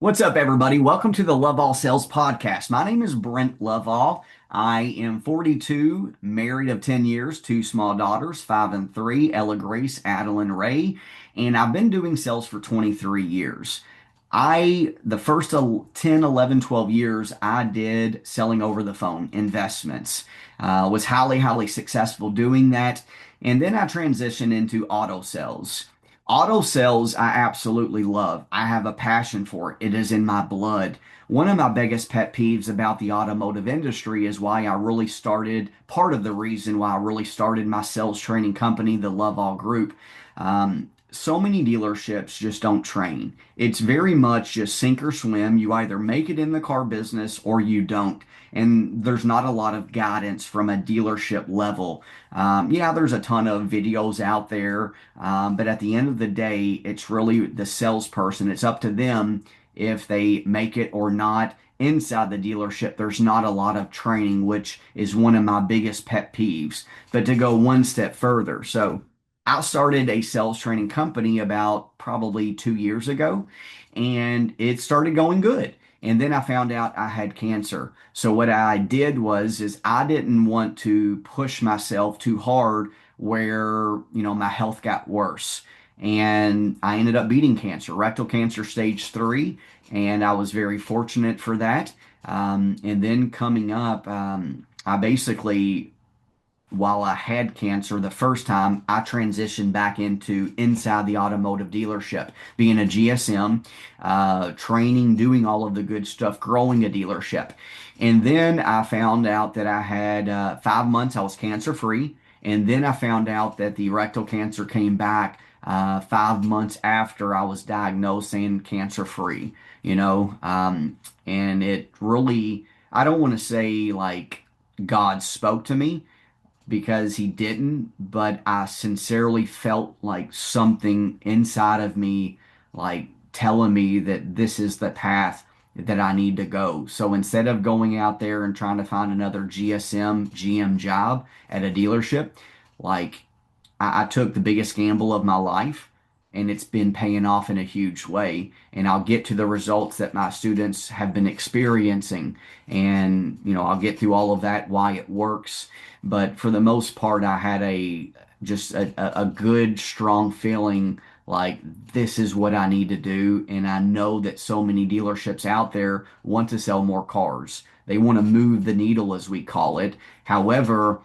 What's up, everybody? Welcome to the Loveall Sales Podcast. My name is Brent Loveall. I am 42, married of 10 years, two small daughters, 5 and 3, Ella Grace, Adeline Ray, and I've been doing sales for 23 years. The first 10, 11, 12 years, I did selling over the phone, investments. Was highly successful doing that. And then I transitioned into auto sales. Auto sales, I absolutely love. I have a passion for it. It is in my blood. One of my biggest pet peeves about the automotive industry is why I really started, part of the reason why I really started my sales training company, the Loveall Group. So many dealerships just don't train. It's very much just sink or swim. You either make it in the car business or you don't. And there's not a lot of guidance from a dealership level. Yeah, there's a ton of videos out there, but at the end of the day, it's really the salesperson. It's up to them if they make it or not. Inside the dealership, there's not a lot of training, which is one of my biggest pet peeves. But to go one step further, so I started a sales training company about probably 2 years ago, and it started going good. And then I found out I had cancer. So what I did was is I didn't want to push myself too hard where, my health got worse. And I ended up beating cancer, rectal cancer stage 3, and I was very fortunate for that. And then coming up, I basically while I had cancer the first time, I transitioned back into inside the automotive dealership, being a GSM, training, doing all of the good stuff, growing a dealership. And then I found out that I had 5 months, I was cancer free. And then I found out that the rectal cancer came back 5 months after I was diagnosed and cancer free, and it really, I don't want to say like God spoke to me because he didn't, but I sincerely felt like something inside of me, like telling me that this is the path that I need to go. So instead of going out there and trying to find another GM job at a dealership, like I took the biggest gamble of my life, and it's been paying off in a huge way. And I'll get to the results that my students have been experiencing. And, I'll get through all of that, why it works. But for the most part, I had a good, strong feeling like this is what I need to do. And I know that so many dealerships out there want to sell more cars. They want to move the needle, as we call it. However,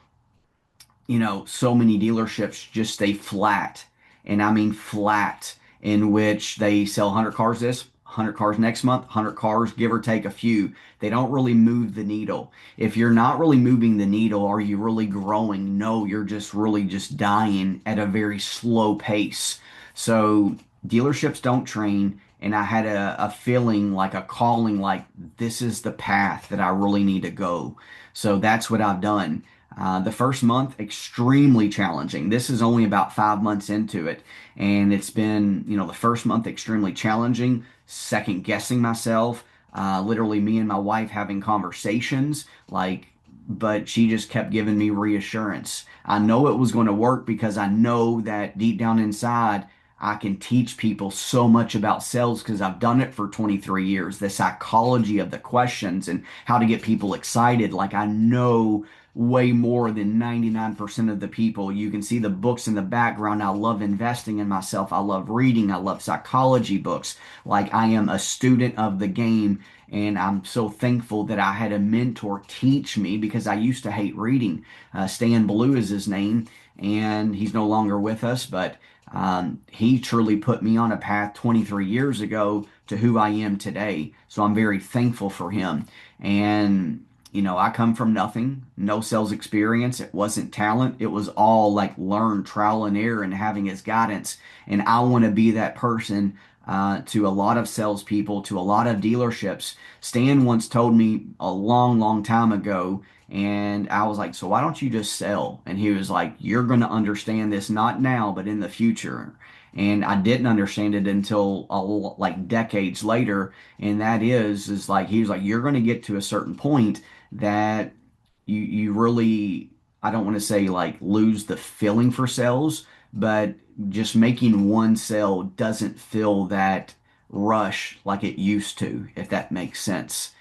so many dealerships just stay flat. And I mean flat, in which they sell 100 cars this, 100 cars next month, 100 cars, give or take a few. They don't really move the needle. If you're not really moving the needle, are you really growing? No, you're just really just dying at a very slow pace. So dealerships don't train. And I had a feeling like a calling, like this is the path that I really need to go. So that's what I've done. The first month, extremely challenging. This is only about 5 months into it. And it's been, the first month extremely challenging, second guessing myself, literally me and my wife having conversations, but she just kept giving me reassurance. I know it was going to work because I know that deep down inside, I can teach people so much about sales because I've done it for 23 years. The psychology of the questions and how to get people excited. Like I know way more than 99% of the people. You can see the books in the background. I love investing in myself. I love reading. I love psychology books. Like I am a student of the game. And I'm so thankful that I had a mentor teach me because I used to hate reading. Stan Blue is his name, and he's no longer with us, but he truly put me on a path 23 years ago to who I am today. So I'm very thankful for him. And, I come from nothing, no sales experience. It wasn't talent. It was all like learned trial and error and having his guidance. And I want to be that person to a lot of salespeople, to a lot of dealerships. Stan once told me a long time ago, and I was like, so why don't you just sell? And he was like, you're going to understand this not now, but in the future. And I didn't understand it until like decades later. And that is like, he was like, you're going to get to a certain point that you really, I don't want to say like lose the feeling for sales, but just making one sale doesn't feel that rush like it used to, if that makes sense.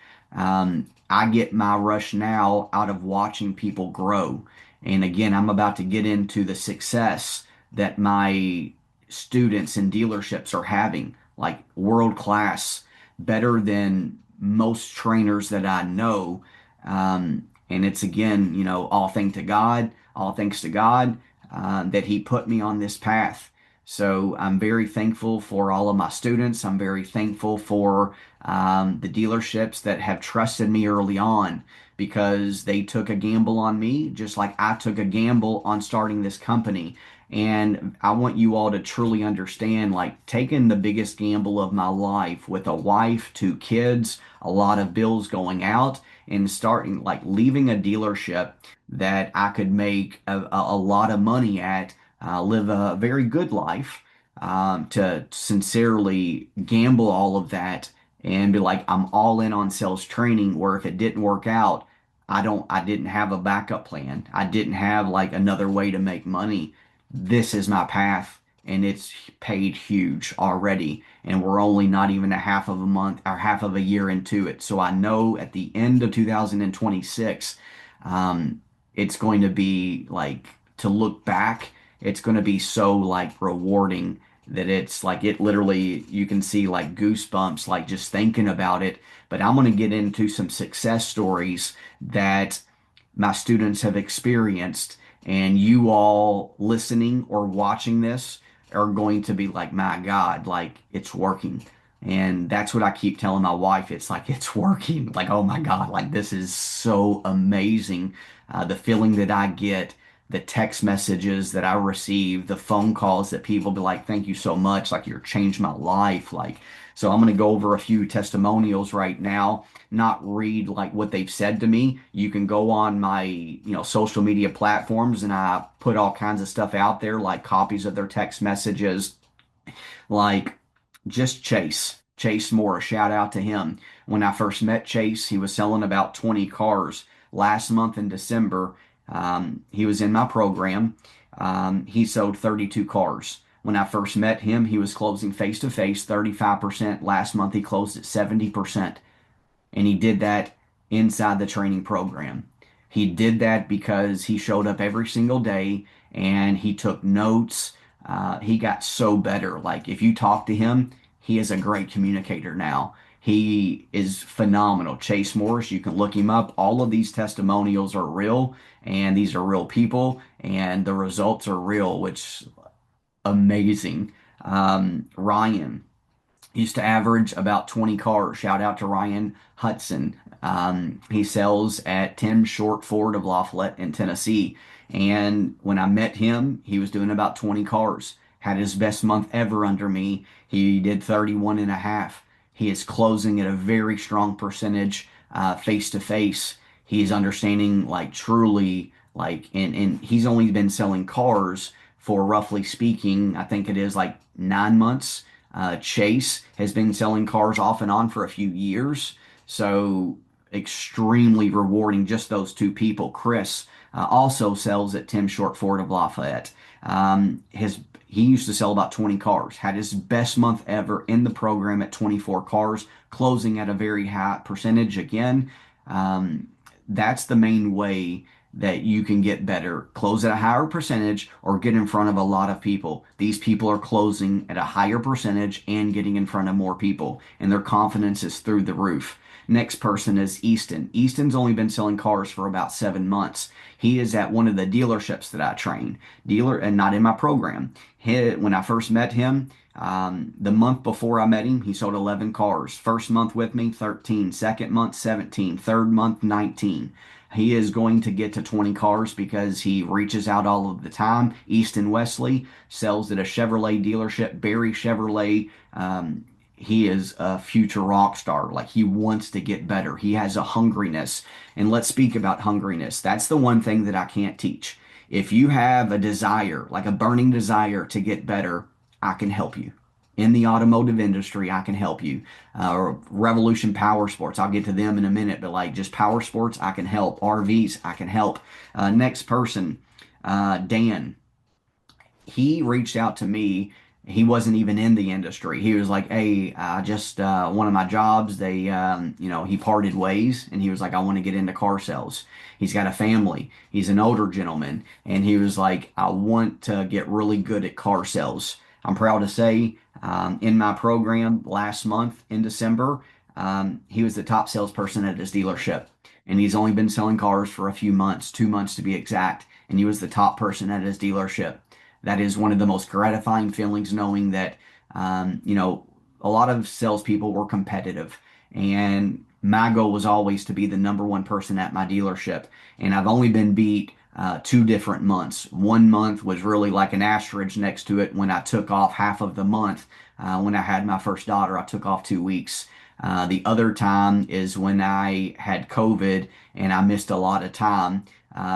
I get my rush now out of watching people grow. And again, I'm about to get into the success that my students in dealerships are having, like world class, better than most trainers that I know. And it's again, all thanks to God, that He put me on this path. So I'm very thankful for all of my students. I'm very thankful for the dealerships that have trusted me early on because they took a gamble on me, just like I took a gamble on starting this company. And I want you all to truly understand, like taking the biggest gamble of my life with a wife, two kids, a lot of bills going out, and starting like leaving a dealership that I could make a lot of money at, live a very good life, to sincerely gamble all of that and be like, I'm all in on sales training, where if it didn't work out, I didn't have a backup plan. I didn't have like another way to make money. This is my path, and it's paid huge already. And we're only not even a half of a month or half of a year into it. So I know at the end of 2026, um, it's going to be like, to look back, it's going to be so like rewarding that it's like it literally, you can see like goosebumps like just thinking about it. But I'm going to get into some success stories that my students have experienced, and you all listening or watching this are going to be like, my God, like it's working. And that's what I keep telling my wife. It's like, it's working. Like, oh my God, like this is so amazing. The feeling that I get, the text messages that I receive, the phone calls that people be like, thank you so much. Like, you're changed my life. Like, so I'm going to go over a few testimonials right now, not read like what they've said to me. You can go on my, social media platforms, and I put all kinds of stuff out there, like copies of their text messages, like just Chase Moore, shout out to him. When I first met Chase, he was selling about 20 cars. Last month in December, he was in my program. He sold 32 cars. When I first met him, he was closing face to face 35%. Last month, he closed at 70%. And he did that inside the training program. He did that because he showed up every single day and he took notes. He got so better. Like, if you talk to him, he is a great communicator now. He is phenomenal. Chase Morris, you can look him up. All of these testimonials are real, and these are real people, and the results are real, which amazing. Ryan, used to average about 20 cars. Shout out to Ryan Hudson. He sells at Tim Short Ford of Lafayette in Tennessee. And when I met him, he was doing about 20 cars. Had his best month ever under me. He did 31 and a half. He is closing at a very strong percentage, face to face. He's understanding like truly like, and he's only been selling cars for, roughly speaking, I think it is like 9 months. Chase has been selling cars off and on for a few years. So extremely rewarding, just those two people. Chris also sells at Tim Short Ford of Lafayette. He used to sell about 20 cars, had his best month ever in the program at 24 cars, closing at a very high percentage again. Um, that's the main way that you can get better. Close at a higher percentage or get in front of a lot of people. These people are closing at a higher percentage and getting in front of more people, and their confidence is through the roof. Next person is Easton. Easton's only been selling cars for about 7 months. He is at one of the dealerships that I train, dealer, and not in my program. When I first met him, the month before I met him, he sold 11 cars. First month with me, 13. Second month, 17. Third month, 19. He is going to get to 20 cars because he reaches out all of the time. Easton Wesley sells at a Chevrolet dealership, Barry Chevrolet. He is a future rock star. Like, he wants to get better. He has a hungriness. And let's speak about hungriness. That's the one thing that I can't teach. If you have a desire, like a burning desire to get better, I can help you. In the automotive industry, I can help you. Revolution Power Sports, I'll get to them in a minute, but like just power sports, I can help. RVs, I can help. Next person, Dan. He reached out to me He wasn't even in the industry. He was like, "Hey, just one of my jobs. He parted ways, and he was like, I want to get into car sales. He's got a family. He's an older gentleman, and he was like, I want to get really good at car sales. I'm proud to say, in my program last month in December, he was the top salesperson at his dealership, and he's only been selling cars for a few months, 2 months to be exact, and he was the top person at his dealership. That is one of the most gratifying feelings, knowing that, a lot of salespeople were competitive, and my goal was always to be the number one person at my dealership. And I've only been beat 2 different months. One month was really like an asterisk next to it when I took off half of the month. When I had my first daughter, I took off 2 weeks. The other time is when I had COVID and I missed a lot of time.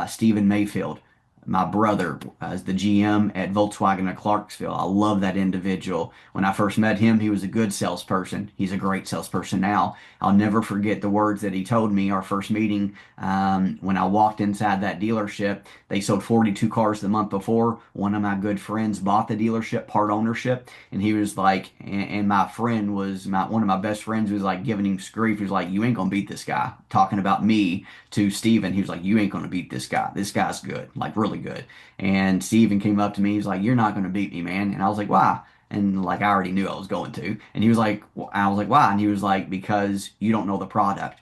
Stephen Mayfield, my brother, is the GM at Volkswagen of Clarksville. I love that individual. When I first met him, he was a good salesperson. He's a great salesperson now. I'll never forget the words that he told me our first meeting, when I walked inside that dealership. They sold 42 cars the month before. One of my good friends bought the dealership, part ownership, and he was like, and my friend was one of my best friends was like giving him grief. He was like, "You ain't gonna beat this guy," talking about me to Steven. He was like, "You ain't gonna beat this guy. This guy's good, like really good." And Steven came up to me. He was like, "You're not gonna beat me, man." And I was like, "Why?" And like I already knew I was going to. And he was like, I was like, "Why?" And he was like, "Because you don't know the product.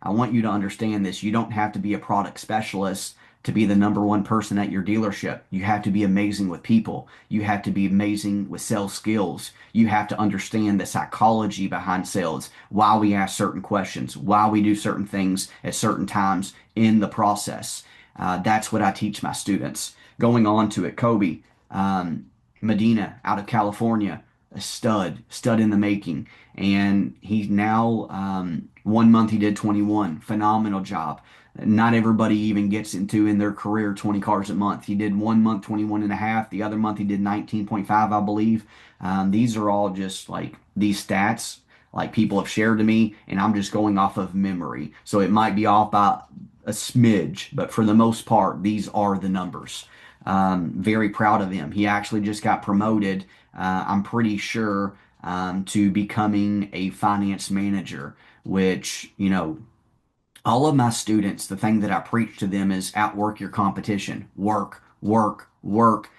I want you to understand this. You don't have to be a product specialist to be the number one person at your dealership. You have to be amazing with people. You have to be amazing with sales skills. You have to understand the psychology behind sales, why we ask certain questions, why we do certain things at certain times in the process." That's what I teach my students. Going on to it, Kobe, um, Medina out of California, a stud in the making. And he's now, 1 month he did 21. Phenomenal job. Not everybody even gets into in their career 20 cars a month. He did 1 month 21 and a half. The other month he did 19.5, I believe. These are all just like these stats like people have shared to me, and I'm just going off of memory. So it might be off by a smidge, but for the most part, these are the numbers. Very proud of him. He actually just got promoted, I'm pretty sure, to becoming a finance manager, which, all of my students, the thing that I preach to them is outwork your competition. Work, work, work.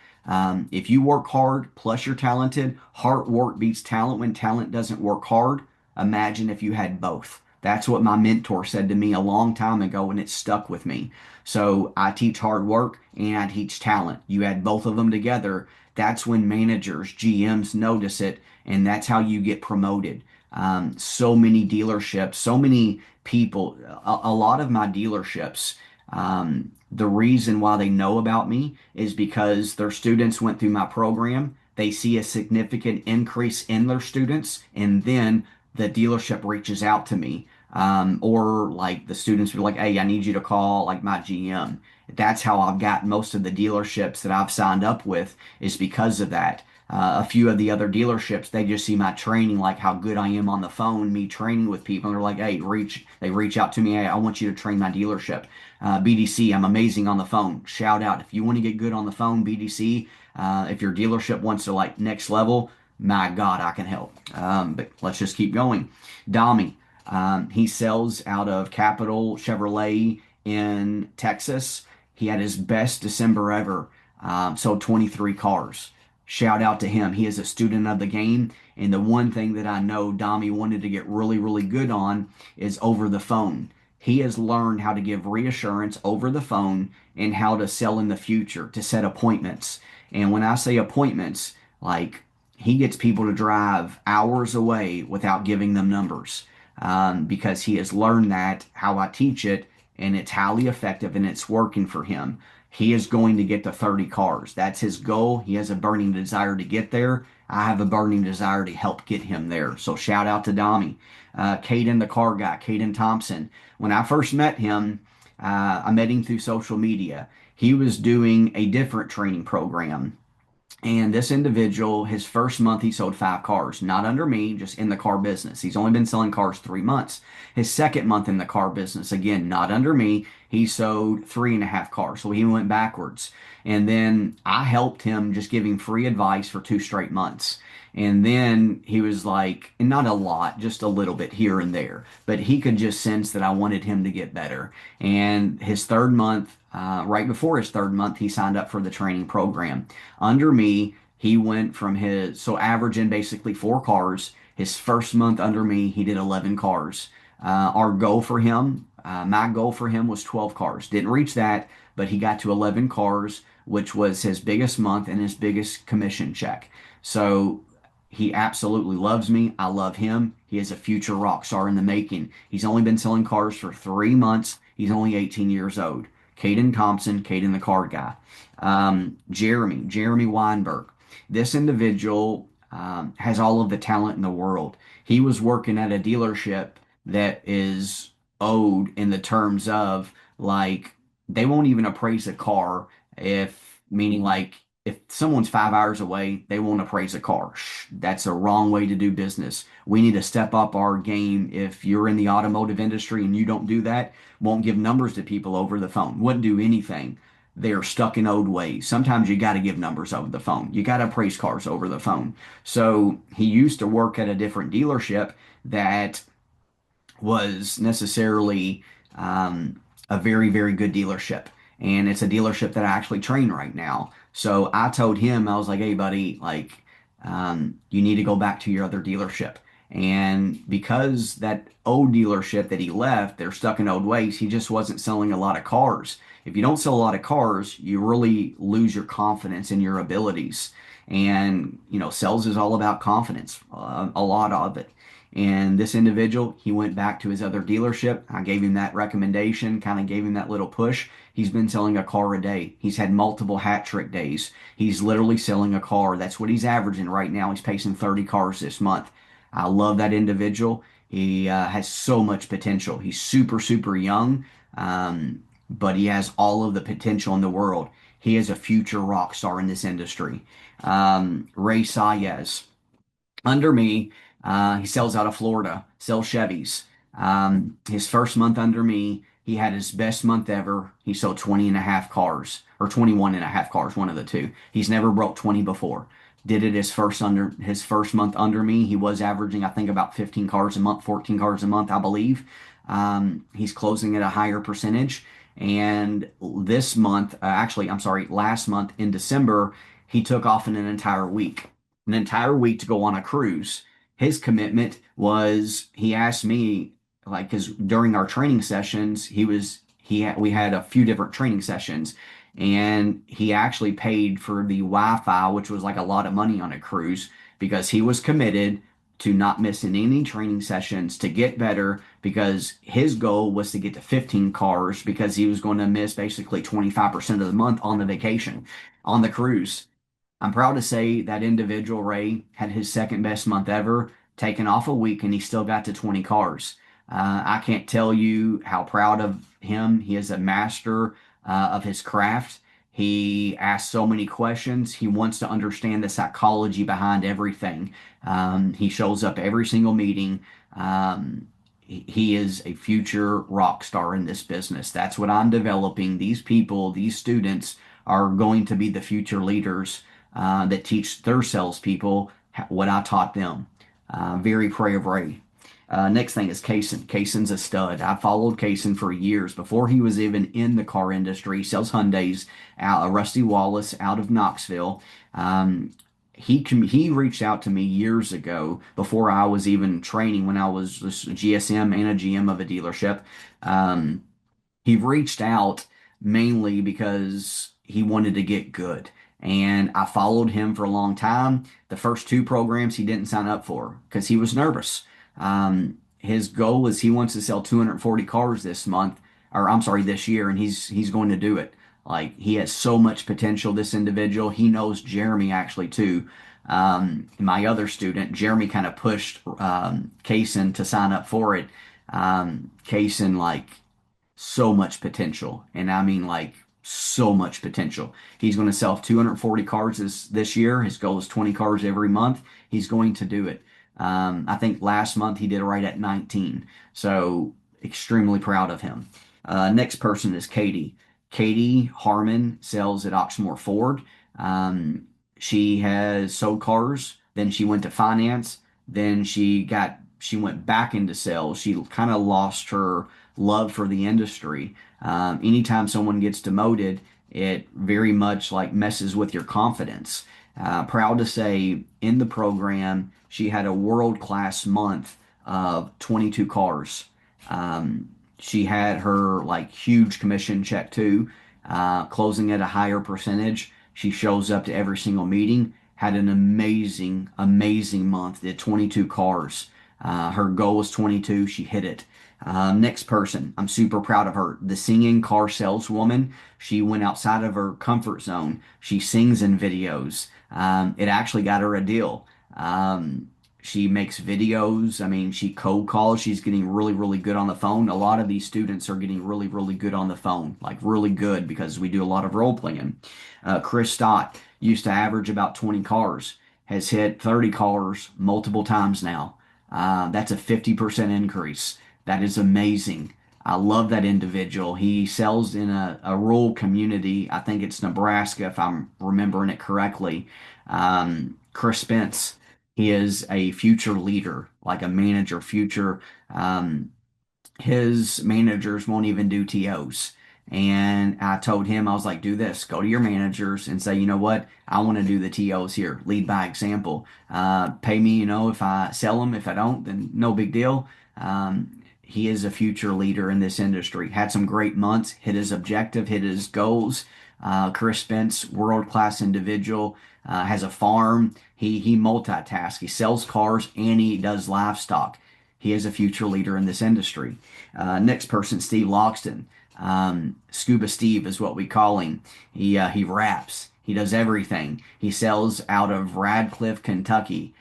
If you work hard, plus you're talented, hard work beats talent when talent doesn't work hard. Imagine if you had both. That's what my mentor said to me a long time ago, and it stuck with me. So I teach hard work and I teach talent. You add both of them together, that's when managers, GMs notice it, and that's how you get promoted. So many dealerships, so many people, a lot of my dealerships, the reason why they know about me is because their students went through my program. They see a significant increase in their students, and then the dealership reaches out to me. Or like the students were like, "Hey, I need you to call like my GM." That's how I've got most of the dealerships that I've signed up with, is because of that. A few of the other dealerships, they just see my training, like how good I am on the phone, me training with people. And they're like, "Hey, they reach out to me. Hey, I want you to train my dealership." BDC, I'm amazing on the phone. Shout out. If you want to get good on the phone, BDC, if your dealership wants to like next level, my God, I can help. But let's just keep going. Dami, he sells out of Capital Chevrolet in Texas. He had his best December ever. Sold 23 cars. Shout out to him. He is a student of the game. And the one thing that I know Dami wanted to get really, really good on is over the phone. He has learned how to give reassurance over the phone and how to sell in the future, to set appointments. And when I say appointments, like he gets people to drive hours away without giving them numbers, because he has learned that how I teach it, and it's highly effective and it's working for him. He is going to get to 30 cars. That's his goal. He has a burning desire to get there. I have a burning desire to help get him there. So shout out to Dami. Caden, the car guy, Caden Thompson. When I first met him, I met him through social media. He was doing a different training program, And this individual, his first month, he sold 5 cars, not under me, just in the car business. He's only been selling cars 3 months. His second month in the car business, again, not under me, he sold 3.5 cars. So he went backwards. And then I helped him, just giving free advice for 2 straight months. And then he was like, and not a lot, just a little bit here and there, but he could just sense that I wanted him to get better. And his third month, right before his third month, he signed up for the training program. Under me, he went from so averaging basically 4 cars. His first month under me, he did 11 cars. Our goal for him, my goal for him was 12 cars. Didn't reach that, but he got to 11 cars, which was his biggest month and his biggest commission check. So he absolutely loves me. I love him. He is a future rock star in the making. He's only been selling cars for 3 months. He's only 18 years old. Caden Thompson, Caden the car guy. Jeremy Weinberg. This individual has all of the talent in the world. He was working at a dealership that is owed in the terms of like they won't even appraise a car if meaning like if someone's 5 hours away, they won't appraise a car. That's a wrong way to do business. We need to step up our game. If you're in the automotive industry and you don't do that, won't give numbers to people over the phone, wouldn't do anything. They're stuck in old ways. Sometimes you got to give numbers over the phone. You got to appraise cars over the phone. So he used to work at a different dealership that was necessarily a very, very good dealership. And it's a dealership that I actually train right now. So I told him, I was like, hey, buddy, like, you need to go back to your other dealership. And because that old dealership that he left, they're stuck in old ways, he just wasn't selling a lot of cars. If you don't sell a lot of cars, you really lose your confidence in your abilities. And, sales is all about confidence, a lot of it. And this individual, he went back to his other dealership. I gave him that recommendation, kind of gave him that little push. He's been selling a car a day. He's had multiple hat trick days. He's literally selling a car. That's what he's averaging right now. He's pacing 30 cars this month. I love that individual. He has so much potential. He's super, super young, but he has all of the potential in the world. He is a future rock star in this industry. Ray Saez under me. He sells out of Florida, sells Chevys. His first month under me, he had his best month ever. He sold 20 and a half cars or 21 and a half cars, one of the two. He's never broke 20 before. Did it his first month under me. He was averaging, I think, about 15 cars a month, 14 cars a month, I believe. He's closing at a higher percentage. And this month, actually, I'm sorry, last month in December, he took off in an entire week to go on a cruise. His commitment was he asked me like because during our training sessions we had a few different training sessions and he actually paid for the Wi-Fi, which was like a lot of money on a cruise because he was committed to not missing any training sessions to get better because his goal was to get to 15 cars because he was going to miss basically 25% of the month on the vacation on the cruise. I'm proud to say that individual, Ray, had his second best month ever, taken off a week, and he still got to 20 cars. I can't tell you how proud of him. He is a master of his craft. He asks so many questions. He wants to understand the psychology behind everything. He shows up every single meeting. He is a future rock star in this business. That's what I'm developing. These people, these students, are going to be the future leaders that teach their salespeople what I taught them. Very pray of Ray. Next thing is Kaysen. Kaysen's a stud. I followed Kaysen for years before he was even in the car industry. He sells Hyundais out, Rusty Wallace out of Knoxville. He reached out to me years ago before I was even training when I was just a GSM and a GM of a dealership. Um, he reached out mainly because he wanted to get good. And I followed him for a long time. The first two programs he didn't sign up for because he was nervous. His goal is he wants to sell 240 cars this month, or I'm sorry, this year, and he's going to do it. Like he has so much potential, this individual. He knows Jeremy actually too. My other student, Jeremy kind of pushed Kaysen to sign up for it. Kaysen like so much potential. And I mean, like, so much potential. He's going to sell 240 cars this year. His goal is 20 cars every month. He's going to do it. I think last month he did right at 19. So extremely proud of him. Next person is Katie. Katie Harmon sells at Oxmoor Ford. Um, she has sold cars. Then she went to finance. Then she went back into sales. She kind of lost her love for the industry. Anytime someone gets demoted, it very much like messes with your confidence. Proud to say in the program, she had a world-class month of 22 cars. Um, she had her like huge commission check too, closing at a higher percentage. She shows up to every single meeting. Had an amazing, amazing month. Did 22 cars. Her goal was 22. She hit it. Next person, I'm super proud of her. The singing car saleswoman. She went outside of her comfort zone. She sings in videos. It actually got her a deal. She makes videos. I mean, she cold calls. She's getting really, really good on the phone. A lot of these students are getting really, really good on the phone, like really good because we do a lot of role playing. Chris Stott used to average about 20 cars, has hit 30 cars multiple times now. That's a 50% increase. That is amazing. I love that individual. He sells in a rural community. I think it's Nebraska, if I'm remembering it correctly. Chris Spence, he is a future leader, like a manager, future. Um, his managers won't even do TOs. And I told him, I was like, do this, go to your managers and say, you know what, I want to do the TOs here, lead by example. Pay me, if I sell them. If I don't, then no big deal. He is a future leader in this industry. Had some great months, hit his objective, hit his goals. Chris Spence, world class individual, has a farm. He multitasks. He sells cars and he does livestock. He is a future leader in this industry. Next person, Steve Loxton. Scuba Steve is what we call him. He raps. He does everything. He sells out of Radcliffe, Kentucky.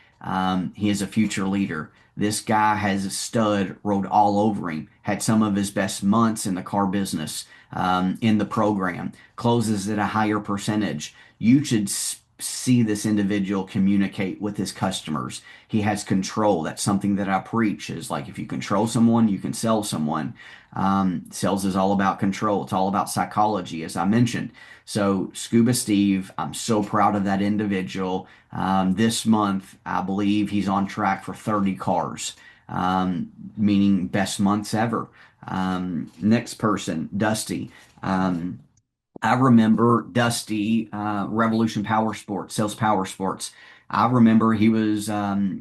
He is a future leader. This guy has a stud rode all over him. Had some of his best months in the car business in the program. Closes at a higher percentage. You should see this individual communicate with his customers. He has control. That's something that I preach is like if you control someone, you can sell someone. Sales is all about control. It's all about psychology, as I mentioned. So Scuba Steve, I'm so proud of that individual. This month, I believe he's on track for 30 cars, meaning best months ever. Next person, Dusty. I remember Dusty, Revolution Power Sports, Sales Power Sports. I remember he was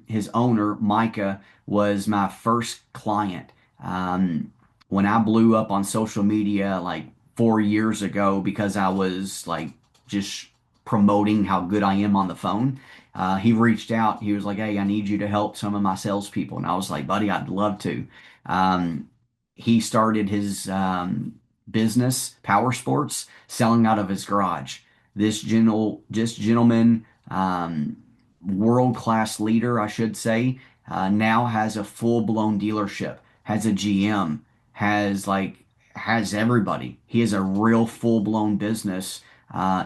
his owner, Micah, was my first client. When I blew up on social media like 4 years ago because I was like just promoting how good I am on the phone, he reached out. He was like, "Hey, I need you to help some of my salespeople," and I was like, "Buddy, I'd love to." Um, he started his business, Power Sports, selling out of his garage. This gentleman, world class leader, I should say, now has a full blown dealership, has a GM, has everybody. He is a real full blown business.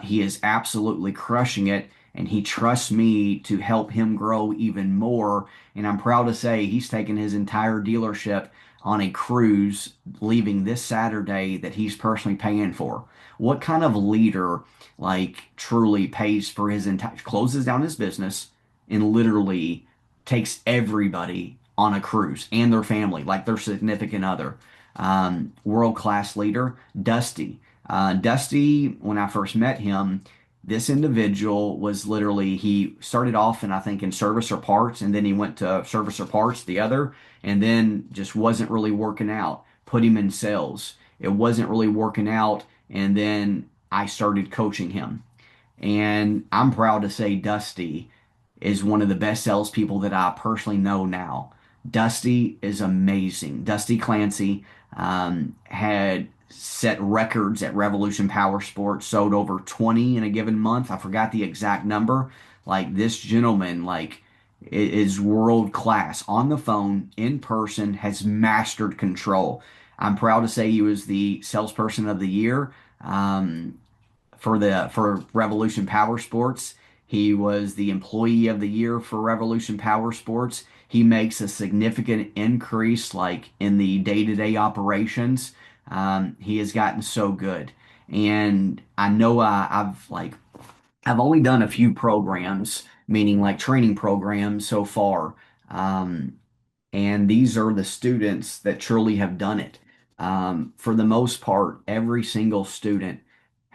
He is absolutely crushing it, and he trusts me to help him grow even more. And I'm proud to say he's taken his entire dealership on a cruise leaving this Saturday that he's personally paying for. What kind of leader like truly pays for his entire closes down his business and literally takes everybody on a cruise and their family, like their significant other? World class leader, Dusty. Dusty, when I first met him, this individual was literally, he started off in, I think, in service or parts, and then he went to service or parts, the other, and then just wasn't really working out. Put him in sales. It wasn't really working out, and then I started coaching him. And I'm proud to say Dusty is one of the best salespeople that I personally know now. Dusty is amazing. Dusty Clancy had set records at Revolution Power Sports, sold over 20 in a given month. I forgot the exact number. Like this gentleman, like is world class on the phone, in person, has mastered control. I'm proud to say he was the salesperson of the year. Um, for Revolution Power Sports. He was the employee of the year for Revolution Power Sports. He makes a significant increase like in the day-to-day operations. He has gotten so good. And I know I've only done a few programs, meaning like training programs so far. Um, and these are the students that truly have done it. For the most part, every single student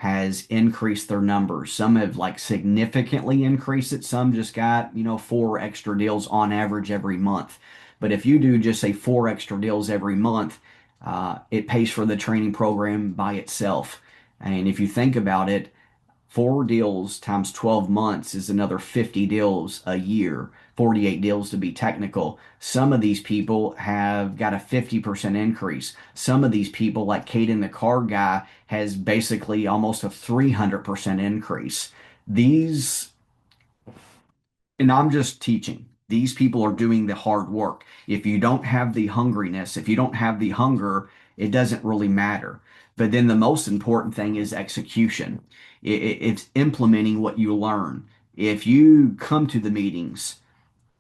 has increased their numbers. Some have like significantly increased it. Some just got, four extra deals on average every month. But if you do just say four extra deals every month, it pays for the training program by itself. And if you think about it, four deals times 12 months is another 50 deals a year, 48 deals to be technical. Some of these people have got a 50% increase. Some of these people, like Caden, the car guy, has basically almost a 300% increase. These and I'm just teaching. These people are doing the hard work. If you don't have the hungriness, if you don't have the hunger, it doesn't really matter. But then the most important thing is execution. It's implementing what you learn. If you come to the meetings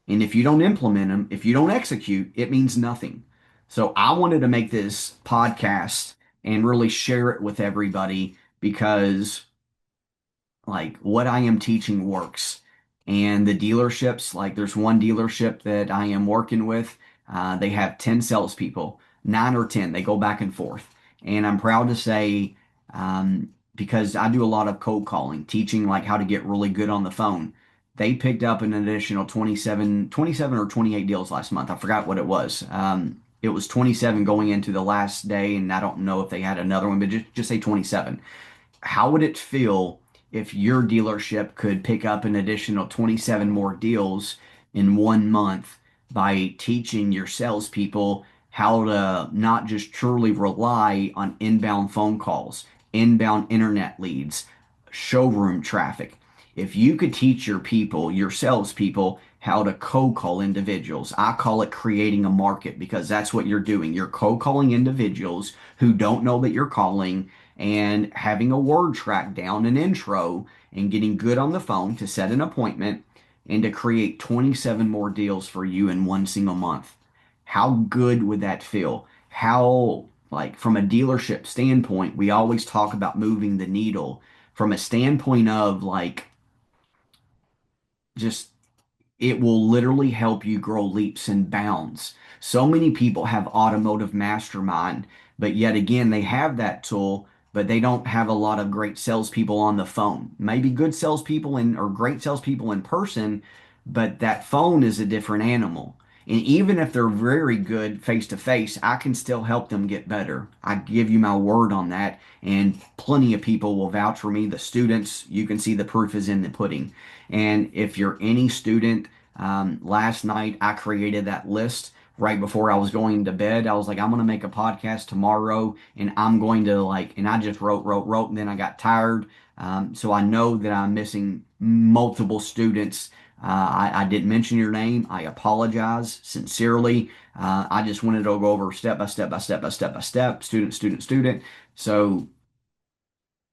and if you don't implement them, if you don't execute, it means nothing. So I wanted to make this podcast and really share it with everybody because like what I am teaching works. And the dealerships, like there's one dealership that I am working with, they have 10 salespeople, 9 or 10, they go back and forth. And I'm proud to say, because I do a lot of cold calling, teaching like how to get really good on the phone. They picked up an additional 27 or 28 deals last month. I forgot what it was. It was 27 going into the last day, and I don't know if they had another one, but just say 27. How would it feel if your dealership could pick up an additional 27 more deals in 1 month by teaching your salespeople how to not just truly rely on inbound phone calls, inbound internet leads, showroom traffic? If you could teach your people, your salespeople, how to cold call individuals, I call it creating a market because that's what you're doing. You're cold calling individuals who don't know that you're calling and having a word track down, an intro, and getting good on the phone to set an appointment and to create 27 more deals for you in one single month. How good would that feel? How, like, from a dealership standpoint, we always talk about moving the needle from a standpoint of like just it will literally help you grow leaps and bounds. So many people have automotive mastermind, but yet again, they have that tool, but they don't have a lot of great salespeople on the phone. Maybe good salespeople or great salespeople in person, but that phone is a different animal. And even if they're very good face to face, I can still help them get better. I give you my word on that. And plenty of people will vouch for me. The students, you can see the proof is in the pudding. And if you're any student, last night I created that list right before I was going to bed. I was like, I'm going to make a podcast tomorrow and I'm going to and I just wrote, and then I got tired. So I know that I'm missing multiple students. I didn't mention your name. I apologize sincerely. I just wanted to go over step by step by step by step by step, student, student, student. So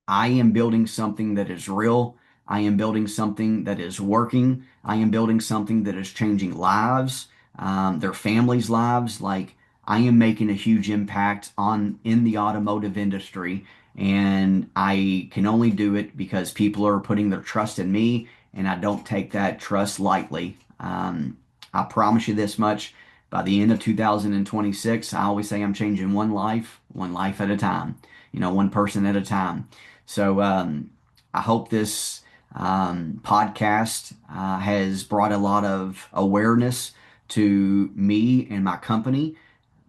I am building something that is real. I am building something that is working. I am building something that is changing lives, their families' lives. Like I am making a huge impact on in the automotive industry, and I can only do it because people are putting their trust in me, and I don't take that trust lightly. I promise you this much. By the end of 2026, I always say I'm changing one life at a time, one person at a time. So I hope this podcast has brought a lot of awareness to me and my company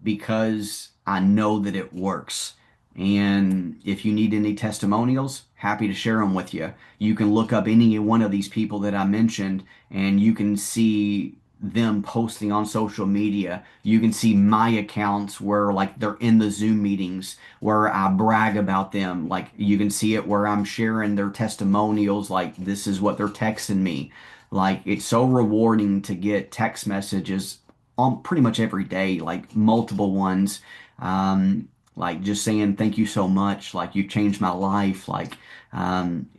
because I know that it works. And if you need any testimonials, happy to share them with you. You can look up any one of these people that I mentioned and you can see them posting on social media. You can see my accounts where like they're in the Zoom meetings where I brag about them. Like you can see it where I'm sharing their testimonials, like this is what they're texting me. Like it's so rewarding to get text messages on pretty much every day, like multiple ones. like just saying thank you so much, like you changed my life, like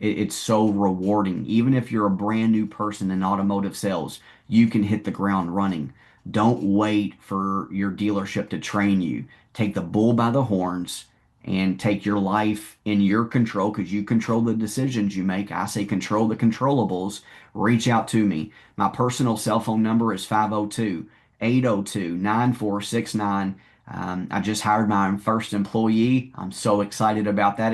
it's so rewarding. Even if you're a brand new person in automotive sales, you can hit the ground running. Don't wait for your dealership to train you. Take the bull by the horns and take your life in your control because you control the decisions you make. I say control the controllables. Reach out to me. My personal cell phone number is 502 802 9469. I just hired my first employee. I'm so excited about that.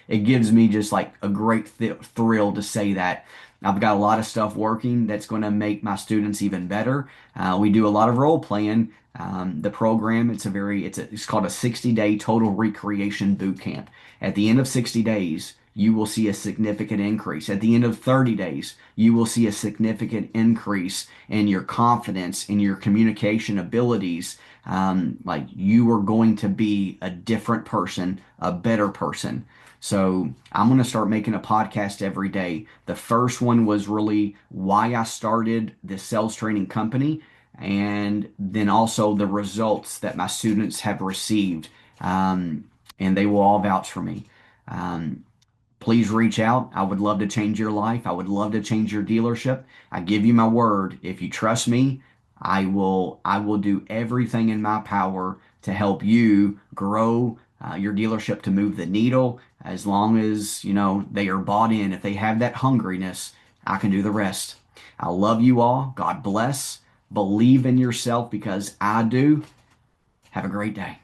It gives me just like a great thrill to say that. I've got a lot of stuff working that's going to make my students even better. We do a lot of role playing. The program, it's called a 60-day total recreation boot camp. At the end of 60 days, you will see a significant increase. At the end of 30 days, you will see a significant increase in your confidence, in your communication abilities. Like you are going to be a different person, a better person. So I'm going to start making a podcast every day. The first one was really why I started this sales training company, and then also the results that my students have received. Um, and they will all vouch for me. Um, Please reach out. I would love to change your life. I would love to change your dealership. I give you my word. If you trust me, I will do everything in my power to help you grow your dealership to move the needle as long as, they are bought in. If they have that hungriness, I can do the rest. I love you all. God bless. Believe in yourself because I do. Have a great day.